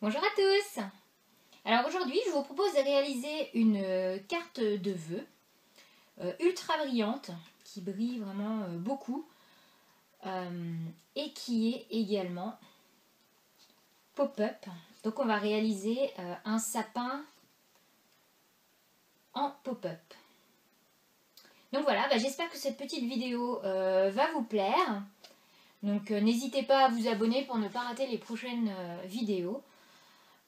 Bonjour à tous. Alors aujourd'hui je vous propose de réaliser une carte de vœux ultra brillante qui brille vraiment beaucoup et qui est également pop-up. Donc on va réaliser un sapin en pop-up. Donc voilà, j'espère que cette petite vidéo va vous plaire. Donc n'hésitez pas à vous abonner pour ne pas rater les prochaines vidéos.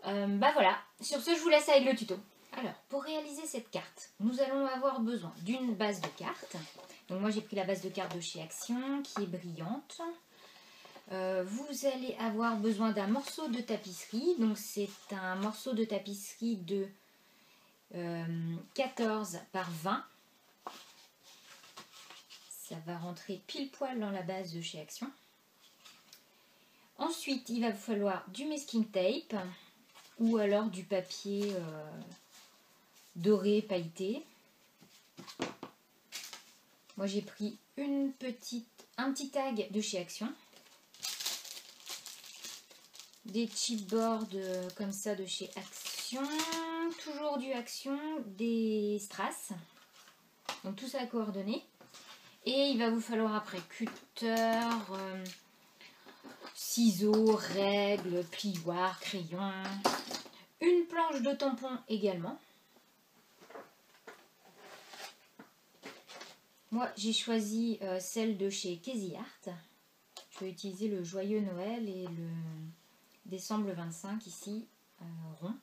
Voilà, sur ce je vous laisse avec le tuto. Alors, pour réaliser cette carte, nous allons avoir besoin d'une base de cartes. Donc moi j'ai pris la base de cartes de chez Action qui est brillante. Vous allez avoir besoin d'un morceau de tapisserie. Donc c'est un morceau de tapisserie de 14 par 20. Ça va rentrer pile poil dans la base de chez Action. Ensuite, il va vous falloir du masking tape ou alors du papier doré pailleté. Moi j'ai pris un petit tag de chez Action. Des chipboards comme ça de chez Action. Toujours du Action, des strass. Donc tout ça coordonné. Et il va vous falloir après cutter, ciseaux, règles, plioir, crayon. Une planche de tampon également. Moi j'ai choisi celle de chez Casey Art. Je vais utiliser le Joyeux Noël et le décembre 25 ici rond.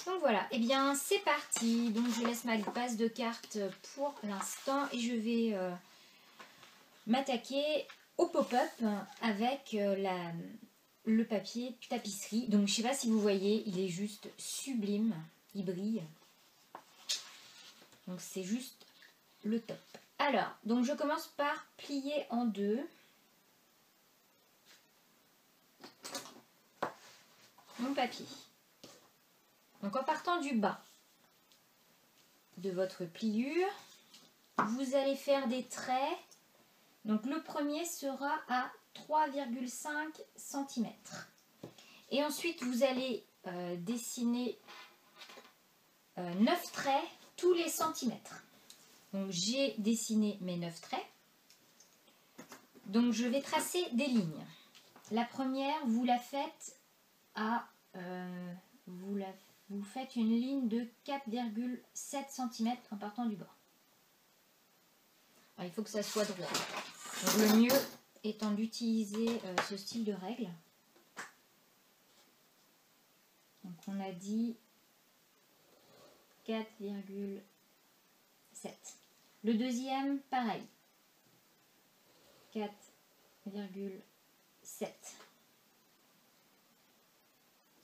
Donc voilà, et bien c'est parti. Donc je laisse ma base de cartes pour l'instant et je vais m'attaquer au pop-up avec le papier tapisserie. Donc je sais pas si vous voyez, il est juste sublime, il brille. Donc c'est juste le top. Alors, donc je commence par plier en deux. Mon papier. Donc en partant du bas de votre pliure, vous allez faire des traits. Donc le premier sera à 3,5 cm. Et ensuite vous allez dessiner 9 traits tous les centimètres. Donc j'ai dessiné mes 9 traits. Donc je vais tracer des lignes. La première, vous la faites à... vous faites une ligne de 4,7 cm en partant du bas. Alors, il faut que ça soit droit. Donc, le mieux étant d'utiliser ce style de règle. Donc on a dit 4,7. Le deuxième, pareil. 4,7.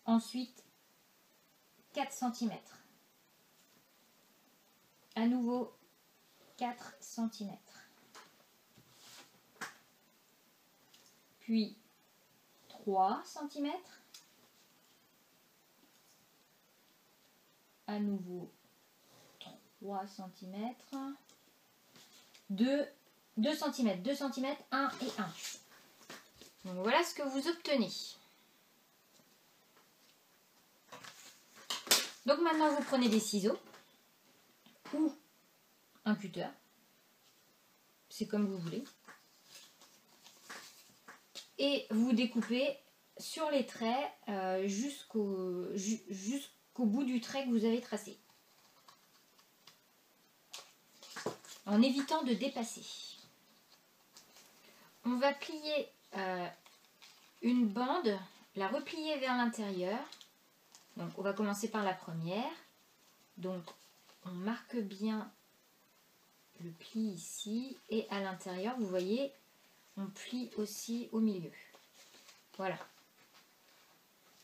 Ensuite, 4 cm. À nouveau, 4 cm. Puis, 3 cm. À nouveau, 3 cm. 2 cm, 2 cm, 1 et 1. Donc voilà ce que vous obtenez. Donc maintenant vous prenez des ciseaux ou un cutter, c'est comme vous voulez, et vous découpez sur les traits jusqu'au bout du trait que vous avez tracé, en évitant de dépasser. On va plier une bande, la replier vers l'intérieur. Donc on va commencer par la première. Donc on marque bien le pli ici et à l'intérieur, vous voyez, on plie aussi au milieu. Voilà.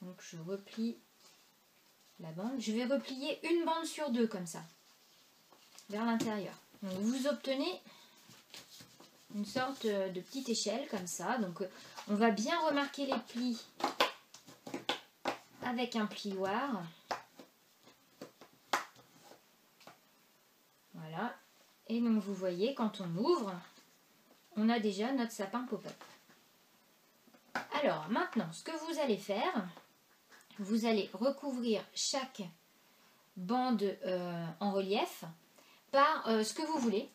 Donc je replie la bande. Je vais replier une bande sur deux comme ça, vers l'intérieur. Donc vous obtenez une sorte de petite échelle comme ça. Donc on va bien remarquer les plis avec un plioir. Voilà. Et donc vous voyez, quand on ouvre, on a déjà notre sapin pop-up. Alors maintenant, ce que vous allez faire, vous allez recouvrir chaque bande en relief par ce que vous voulez.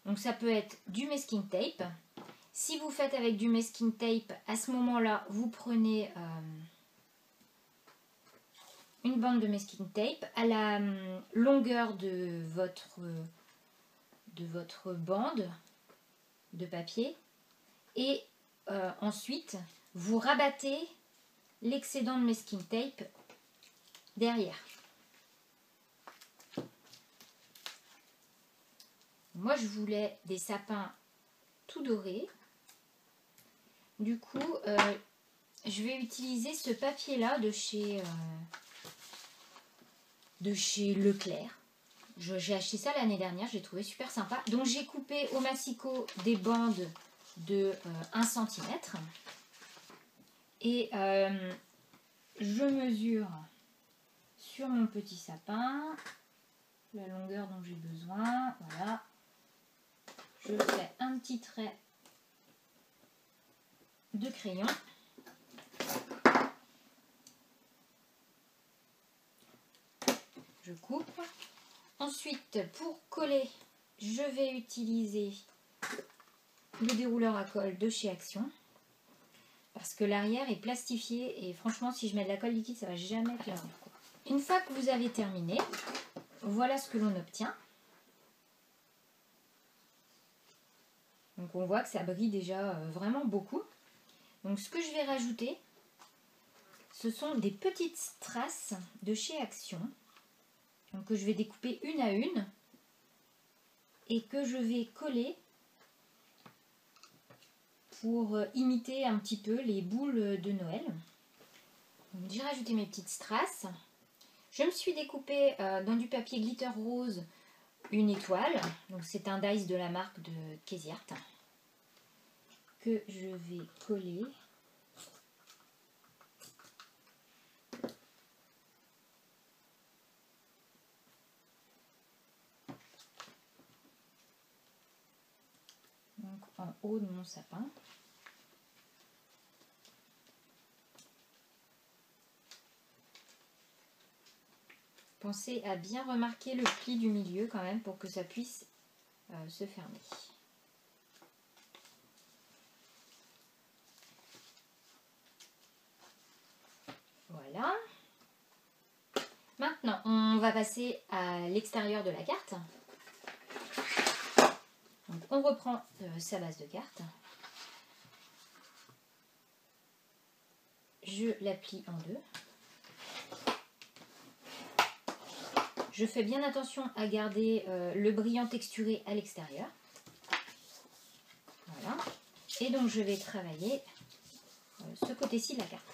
Donc ça peut être du masking tape. Si vous faites avec du masking tape, à ce moment-là, vous prenez une bande de masking tape à la longueur de votre bande de papier et ensuite vous rabattez l'excédent de masking tape derrière. Moi je voulais des sapins tout dorés. Du coup je vais utiliser ce papier là de chez Leclerc. J'ai acheté ça l'année dernière, j'ai trouvé super sympa. Donc j'ai coupé au massicot des bandes de 1 cm. Et je mesure sur mon petit sapin la longueur dont j'ai besoin. Voilà. Je fais un petit trait de crayon. Je coupe. Ensuite, pour coller, je vais utiliser le dérouleur à colle de chez Action. Parce que l'arrière est plastifié et franchement, si je mets de la colle liquide, ça va jamais tenir. Une fois que vous avez terminé, voilà ce que l'on obtient. Donc on voit que ça brille déjà vraiment beaucoup. Donc ce que je vais rajouter, ce sont des petites strass de chez Action. Donc que je vais découper une à une et que je vais coller pour imiter un petit peu les boules de Noël. J'ai rajouté mes petites strass. Je me suis découpé dans du papier glitter rose une étoile. Donc c'est un dice de la marque de Kesiart que je vais coller. Donc en haut de mon sapin. Pensez à bien remarquer le pli du milieu quand même pour que ça puisse se fermer. Voilà. Maintenant, on va passer à l'extérieur de la carte. Donc, on reprend sa base de carte. Je la plie en deux. Je fais bien attention à garder le brillant texturé à l'extérieur. Voilà. Et donc je vais travailler ce côté-ci de la carte.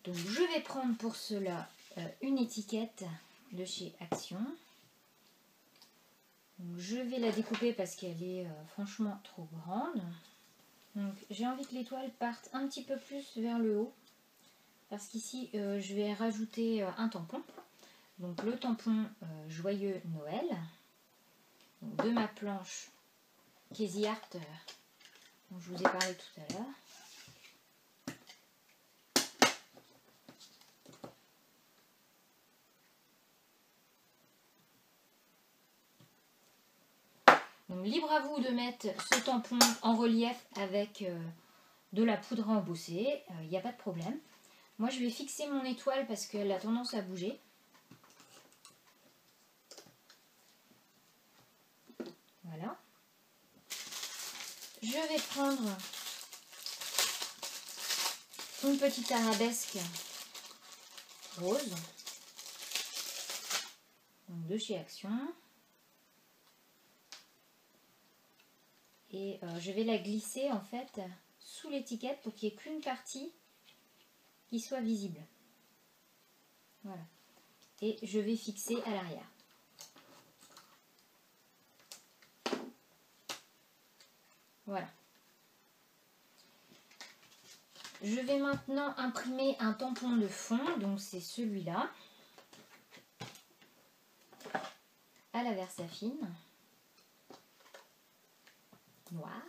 Donc je vais prendre pour cela une étiquette de chez Action. Donc, je vais la découper parce qu'elle est franchement trop grande. Donc j'ai envie que l'étoile parte un petit peu plus vers le haut. Parce qu'ici, je vais rajouter un tampon. Donc le tampon Joyeux Noël. Donc, de ma planche Kesiart dont je vous ai parlé tout à l'heure. Donc libre à vous de mettre ce tampon en relief avec de la poudre à embosser. Il n'y a pas de problème. Moi, je vais fixer mon étoile parce qu'elle a tendance à bouger. Voilà. Je vais prendre une petite arabesque rose. Donc de chez Action. Et je vais la glisser en fait sous l'étiquette pour qu'il n'y ait qu'une partie qui soit visible. Voilà. Et je vais fixer à l'arrière. Voilà. Je vais maintenant imprimer un tampon de fond, donc c'est celui-là, à la Versafine, noir.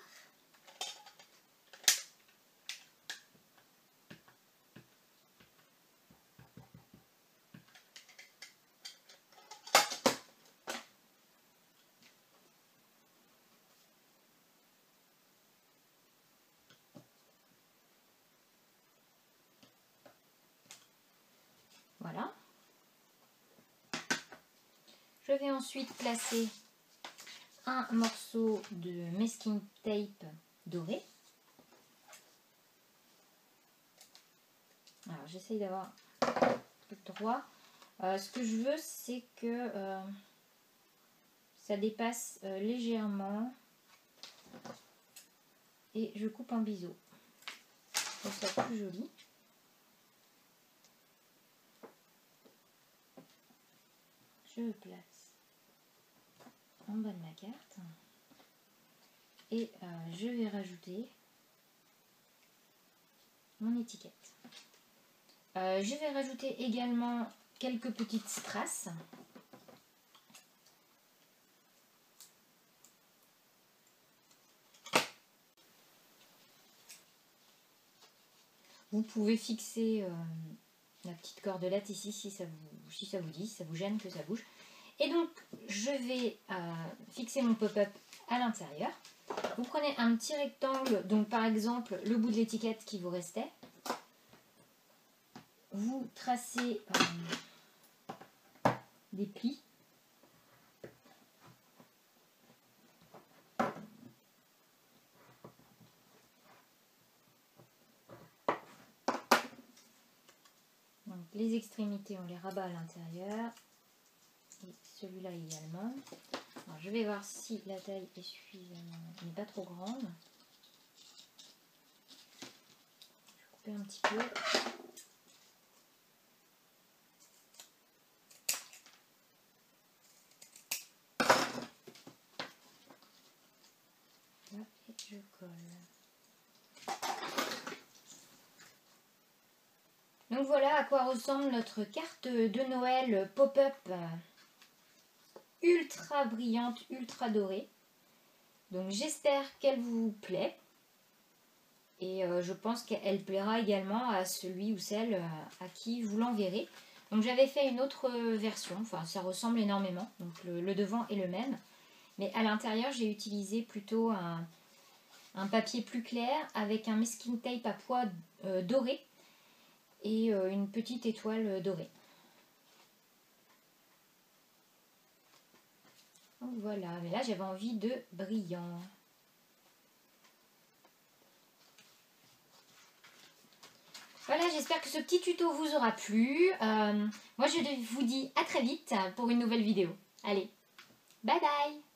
Je vais ensuite placer un morceau de masking tape doré. Alors j'essaye d'avoir un peu droit. Ce que je veux, c'est que ça dépasse légèrement et je coupe en biseau. Je trouve ça plus joli. Je le place en bas de ma carte et je vais rajouter mon étiquette. Je vais rajouter également quelques petites strass. Vous pouvez fixer la petite cordelette ici si ça vous dit, si ça vous gêne que ça bouge. Et donc je vais fixer mon pop-up à l'intérieur. Vous prenez un petit rectangle, donc par exemple le bout de l'étiquette qui vous restait. Vous tracez des plis. Donc les extrémités, on les rabat à l'intérieur. Et celui-là également. Alors, je vais voir si la taille est suffisamment, n'est pas trop grande. Je vais couper un petit peu. Là, et je colle. Donc voilà à quoi ressemble notre carte de Noël pop-up ultra brillante, ultra dorée. Donc j'espère qu'elle vous plaît. Et je pense qu'elle plaira également à celui ou celle à qui vous l'enverrez. Donc j'avais fait une autre version, enfin ça ressemble énormément. Donc le devant est le même. Mais à l'intérieur j'ai utilisé plutôt un papier plus clair avec un masking tape à pois doré et une petite étoile dorée. Donc voilà, mais là j'avais envie de brillant. Voilà, j'espère que ce petit tuto vous aura plu. Moi je vous dis à très vite pour une nouvelle vidéo. Allez, bye bye!